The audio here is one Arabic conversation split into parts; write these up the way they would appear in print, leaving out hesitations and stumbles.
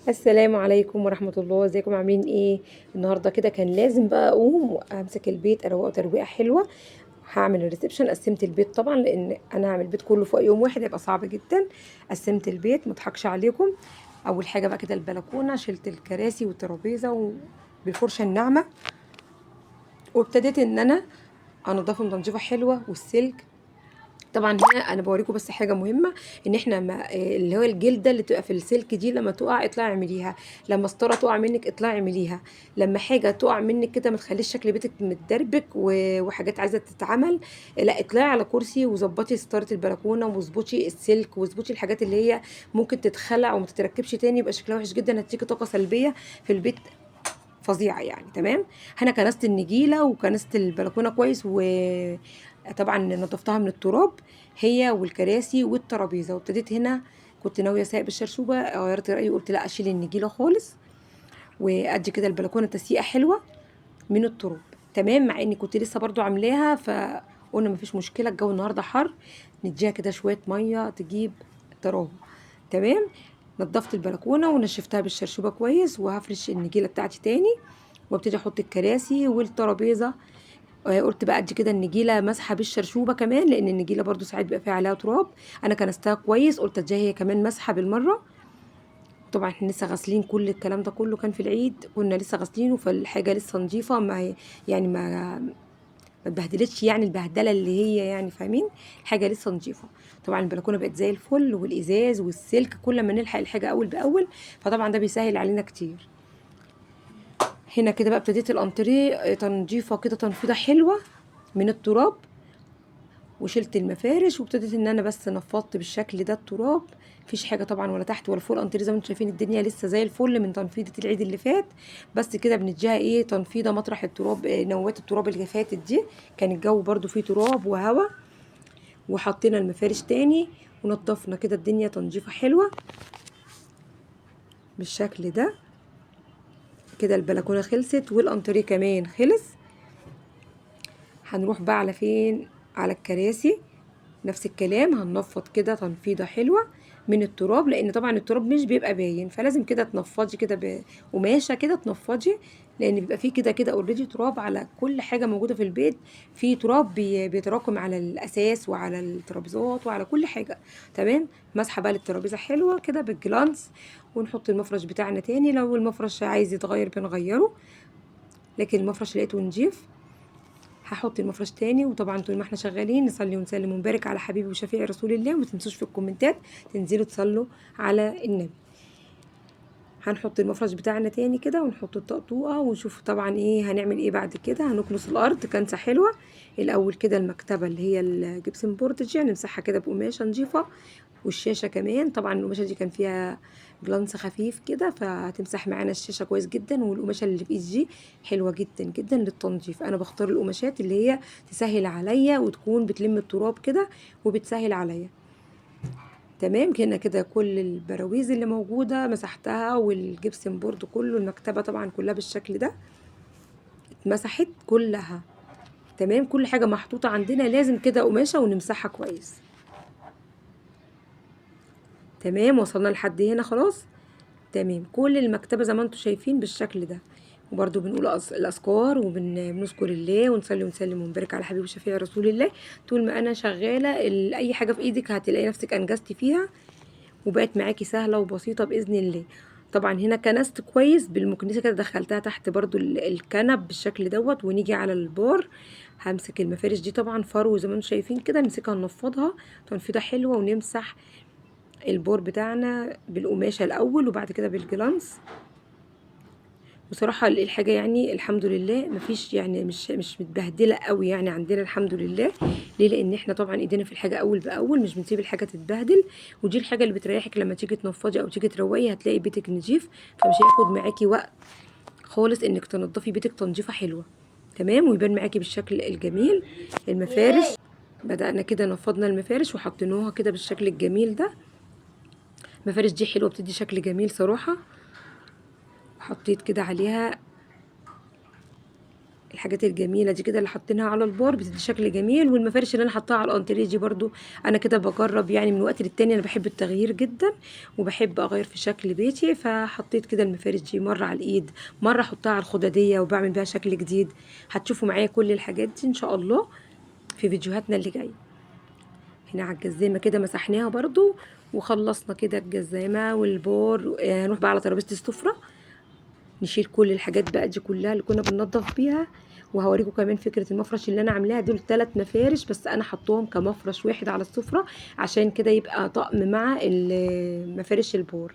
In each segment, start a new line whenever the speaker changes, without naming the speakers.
السلام عليكم ورحمة الله، ازيكم عاملين ايه؟ النهارده كده كان لازم بقى اقوم وامسك البيت اروقه ترويقه حلوه. هعمل الريسبشن، قسمت البيت طبعا لان انا هعمل البيت كله في يوم واحد هيبقى صعب جدا. قسمت البيت مضحكش عليكم. اول حاجه بقى كده البلكونه، شلت الكراسي والترابيزه بالفرشه الناعمه، وابتديت ان انا انضفهم تنظيفه حلوه والسلك. طبعا هنا انا بوريكم بس حاجه مهمه، ان احنا ما اللي هو الجلده اللي تبقى في السلك دي لما تقع اطلعي اعمليها، لما ستاره تقع منك اطلعي اعمليها، لما حاجه تقع منك كده ما تخليش شكل بيتك متدربك وحاجات عايزه تتعمل. لا، اطلعي على كرسي وظبطي ستاره البلكونه واظبطي السلك واظبطي الحاجات اللي هي ممكن تتخلع وما تتركبش تاني، يبقى شكلها وحش جدا، هتديكي طاقه سلبيه في البيت فظيعه يعني. تمام. انا كنست النجيله وكنست البلكونه كويس، وطبعا نظفتها من التراب، هي والكراسي والترابيزه. وابتديت هنا كنت ناويه اسيب الشرشوبه، غيرت رايي وقلت لا، اشيل النجيله خالص وادي كده البلكونه تسيقه حلوه من التراب. تمام، مع اني كنت لسه برضو عاملاها، فقلنا مفيش مشكله، الجو النهارده حر، نديها كده شويه ميه تجيب طراوه. تمام. نضفت البلكونه ونشفتها بالشرشوبه كويس، وهفرش النجيله بتاعتي تاني وابتدي احط الكراسي والترابيزه. قلت بقى ادي كده النجيله مسحه بالشرشوبه كمان، لان النجيله برضو ساعات بيبقى فيها عليها تراب. انا كنستها كويس، قلت اديها هي كمان مسحه بالمره. طبعا احنا لسه غاسلين كل الكلام ده، كله كان في العيد كنا لسه غاسلينه، فالحاجه لسه نظيفه، ما هي يعني ما اتبهدلتش يعني البهدله اللي هي يعني فاهمين، الحاجه لسه نظيفه. طبعا البلكونه بقت زي الفل، والازاز والسلك كل ما نلحق الحاجه اول باول، فطبعا ده بيسهل علينا كتير. هنا كده بقى ابتديت الانتريه تنظيفه كده، تنفيضه حلوه من التراب، وشلت المفارش وابتديت ان انا بس نفضت بالشكل ده التراب. مفيش حاجه طبعا ولا تحت ولا فوق الانتريه، زي ما انتم شايفين الدنيا لسه زي الفل من تنفيضه العيد اللي فات. بس كده بنديها ايه تنفيضه مطرح التراب، نوات التراب اللي فاتت دي، كان الجو برضو فيه تراب وهوا. وحطينا المفارش تاني ونضفنا كده الدنيا تنظيفه حلوه بالشكل ده. كده البلكونه خلصت والانتريه كمان خلص. هنروح بقى على فين؟ على الكراسي. نفس الكلام، هننفض كده تنفيضه حلوه من التراب، لان طبعا التراب مش بيبقى باين، فلازم كده تنفضي كده بقماشه كده تنفضي، لان بيبقى فيه كده كده اوريدي تراب على كل حاجه موجوده في البيت. في تراب بيتراكم على الاساس وعلى الترابيزات وعلى كل حاجه. تمام. مسحه بقى للترابيزه حلوه كده بالجلانس، ونحط المفرش بتاعنا تاني، لو المفرش عايز يتغير بنغيره، لكن المفرش لقيته نضيف. هحط المفرش تاني، وطبعا طول ما احنا شغالين نصلي ونسلم ونبارك على حبيبي وشفيع رسول الله، وما تنسوش في الكومنتات تنزلوا تصلوا على النبي. هنحط المفرش بتاعنا تاني كده ونحط الطقطوقه، ونشوف طبعا ايه هنعمل ايه بعد كده. هنكنس الارض كنسه حلوه الاول كده، المكتبه اللي هي الجبسن بورد دي هنمسحها كده بقماشه نظيفه، والشاشه كمان طبعا القماشه دي كان فيها جلانس خفيف كده، فهتمسح معانا الشاشه كويس جدا. والقماشه اللي في ايدي دي حلوه جدا جدا للتنظيف، انا بختار القماشات اللي هي تسهل عليا وتكون بتلم التراب كده وبتسهل عليا. تمام. كده كده كل البراويز اللي موجودة مسحتها، والجبسن بورد كله، المكتبة طبعا كلها بالشكل ده اتمسحت كلها. تمام. كل حاجة محطوطة عندنا لازم كده قماشة ونمسحها كويس. تمام. وصلنا لحد هنا خلاص. تمام. كل المكتبة زي ما انتم شايفين بالشكل ده، وبرده بنقول الأذكار وبنذكر الله ونصلي ونسلم ونبارك على حبيب شفيع رسول الله. طول ما أنا شغالة أي حاجة في إيدك هتلاقي نفسك أنجزتي فيها، وبقت معاكي سهلة وبسيطة بإذن الله. طبعا هنا كنست كويس بالمكنسة كده، دخلتها تحت برضو الكنب بالشكل دوت. ونيجي على البار، همسك المفارش دي طبعا فرو زي ما انتم شايفين كده، نمسكها ننفضها تنفيضة حلوة، ونمسح البور بتاعنا بالقماشة الأول وبعد كده بالجلانس. بصراحة الحاجة يعني الحمد لله مفيش يعني مش متبهدلة قوي يعني عندنا الحمد لله. ليه؟ لان احنا طبعا ايدينا في الحاجة اول باول، مش بنسيب الحاجة تتبهدل. ودي الحاجة اللي بتريحك لما تيجي تنفضي او تيجي تروقي، هتلاقي بيتك نظيف، فمش هياخد معاكي وقت خالص انك تنضفي بيتك تنظيفة حلوة. تمام. ويبان معاكي بالشكل الجميل. المفارش بدأنا كده نفضنا المفارش وحطيناها كده بالشكل الجميل ده. المفارش دي حلوة، بتدي شكل جميل صراحة. حطيت كده عليها الحاجات الجميله دي كده اللي حاطينها على البار بتدي شكل جميل. والمفارش اللي انا حطاها على الانتريه دي برضو انا كده بجرب يعني من وقت للتاني، انا بحب التغيير جدا وبحب اغير في شكل بيتي، فحطيت كده المفارش دي مره على الايد، مره احطها على الخداديه وبعمل بيها شكل جديد. هتشوفوا معايا كل الحاجات دي ان شاء الله في فيديوهاتنا اللي جايه. هنا على الجزامه كده مسحناها برضو وخلصنا كده الجزامه والبار. هنروح بقى على ترابيزه السفره نشيل كل الحاجات بقى دي كلها اللي كنا بننضف بيها. وهوريكم كمان فكره المفرش اللي انا عاملاها. دول 3 مفارش بس انا حطوهم كمفرش واحد على السفره عشان كده يبقى طقم مع مفارش البور،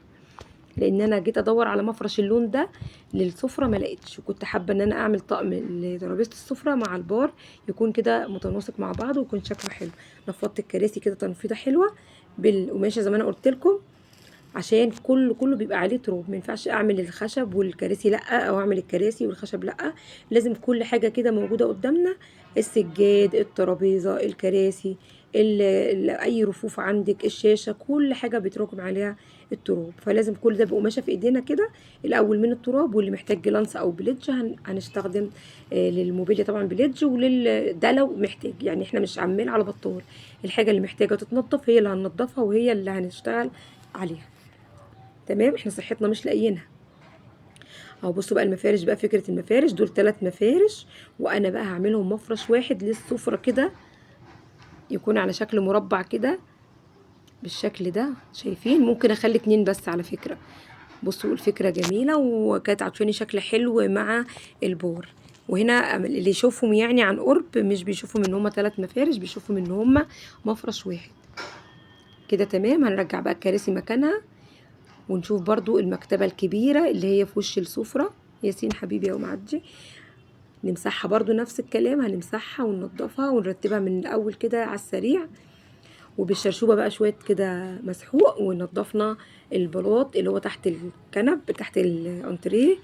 لان انا جيت ادور على مفرش اللون ده للسفره ما لقيتش، وكنت حابه ان انا اعمل طقم لترابيزه السفره مع البار يكون كده متناسق مع بعض ويكون شكله حلو. نفضت الكراسي كده تنفيضه حلوه بالقماشه زي ما انا قلت لكم، عشان كله بيبقى عليه تراب. ما ينفعش اعمل الخشب والكراسي لا، او اعمل الكراسي والخشب لا، لازم كل حاجه كده موجوده قدامنا، السجاد، الترابيزه، الكراسي، اي رفوف عندك، الشاشه، كل حاجه بيتراكم عليها التراب. فلازم كل ده بقماشه في ايدينا كده الاول من التراب. واللي محتاج جلانس او بليدج هنستخدم للموبيليا طبعا بليدج، ده لو محتاج يعني، احنا مش عمال على بطال. الحاجه اللي محتاجه تتنضف هي اللي هننضفها وهي اللي هنشتغل عليها. تمام، احنا صحتنا مش لاقيينها اهو. بصوا بقى المفارش، بقى فكره المفارش دول 3 مفارش، وانا بقى هعملهم مفرش واحد للسفره كده يكون على شكل مربع كده بالشكل ده. شايفين؟ ممكن اخلي 2 بس على فكره. بصوا الفكره جميله وكانت عطفاني شكل حلو مع البور. وهنا اللي يشوفهم يعني عن قرب مش بيشوفهم ان هما 3 مفارش، بيشوفهم ان هما مفرش واحد كده. تمام، هنرجع بقى الكراسي مكانها ونشوف برضو المكتبة الكبيرة اللي هي في وش السفرة. ياسين حبيبي يا معدي، نمسحها برضو نفس الكلام، هنمسحها وننضفها ونرتبها من الأول كده على السريع وبالشرشوبة بقى شوية كده مسحوق. ونضفنا البلاط اللي هو تحت الكنب تحت الانتريه،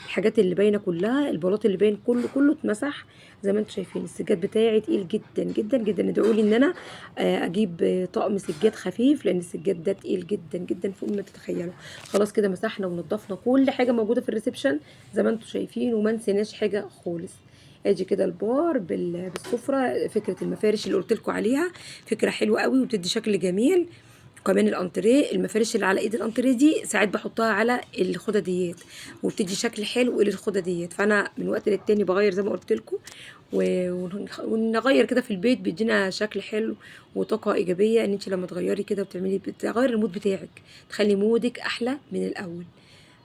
الحاجات اللي باينه كلها، البلاط اللي باين كله اتمسح زي ما انتم شايفين. السجاد بتاعي تقيل جدا جدا جدا، ادعوا لي ان انا اجيب طقم سجاد خفيف لان السجاد ده تقيل جدا جدا فوق ما تتخيلوا. خلاص كده مسحنا ونضفنا كل حاجه موجوده في الريسبشن زي ما انتم شايفين وما نسيناش حاجه خالص. ادي كده البار بالسفره. فكره المفارش اللي قلت لكم عليها فكره حلوه قوي وبتدي شكل جميل. وكمان الانتريه، المفارش اللي على ايد الانتريه دي ساعات بحطها على الخدديات وبتدي شكل حلو للخدديات. فانا من وقت للتاني بغير زي ما قلت لكم، ونغير كده في البيت بيدينا شكل حلو وطاقه ايجابيه. ان انت لما تغيري كده وتعملي بتغير المود بتاعك، تخلي مودك احلى من الاول.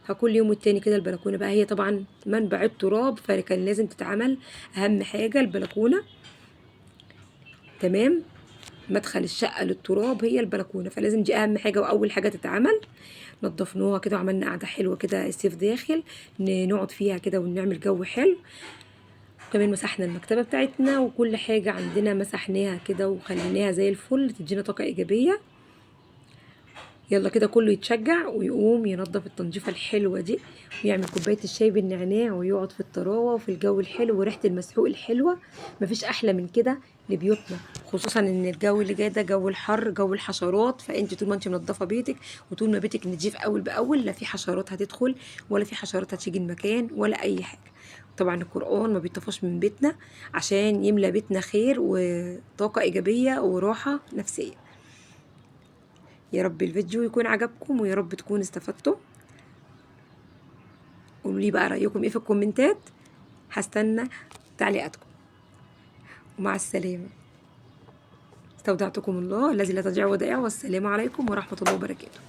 فكل يوم والتاني كده البلكونه بقى هي طبعا منبع التراب فكان لازم تتعمل. اهم حاجه البلكونه، تمام، مدخل الشقه للتراب هي البلكونه، فلازم دي اهم حاجه واول حاجه تتعمل. نضفناها كده وعملنا قعده حلوه كده، الصيف داخل نقعد فيها كده ونعمل جو حلو. وكمان مسحنا المكتبه بتاعتنا وكل حاجه عندنا مسحناها كده وخليناها زي الفل تدينا طاقه ايجابيه. يلا كده كله يتشجع ويقوم ينظف التنظيفه الحلوه دي ويعمل كوبايه الشاي بالنعناع ويقعد في الطراوه وفي الجو الحلو وريحه المسحوق الحلوه. مفيش احلى من كده لبيوتنا، خصوصا ان الجو اللي جاي ده جو الحر، جو الحشرات. فانت طول ما انت منظفه بيتك وطول ما بيتك نضيف اول باول لا في حشرات هتدخل ولا في حشرات هتيجي المكان ولا اي حاجه. طبعا القرآن ما بيطفاش من بيتنا عشان يملى بيتنا خير وطاقه ايجابيه وراحه نفسيه. يا رب الفيديو يكون عجبكم ويا رب تكونوا استفدتوا. قولوا لي بقى رأيكم ايه في الكومنتات، هستنى تعليقاتكم. ومع السلامة، استودعتكم الله الذي لا تضيع ودائعه، والسلام عليكم ورحمة الله وبركاته.